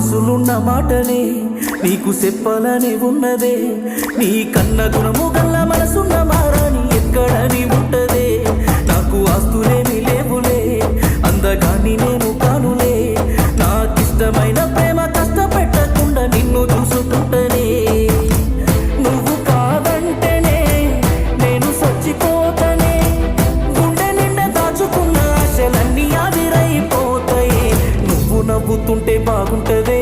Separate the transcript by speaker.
Speaker 1: మనసులున్న మాటనే నీకు చెప్పాలని ఉన్నదే, నీ కన్న గుణము గల్ల మనసున్న మారాని ఎక్కడని ఉంటదే. నాకు ఆస్తులేమి లేవులే, అందగాని నేను కానులే, నాకిష్టమైన ప్రేమ కష్టపెట్టకుండా నిన్ను చూసుకుంటనే. నువ్వు కాదంటేనే నేను చచ్చిపోతనే, గుండె నిండా దాచుకున్న ఆశలన్నీ ఆవిరైపోతాయి. నువ్వు నవ్వుతుంటే బాగుంటదే.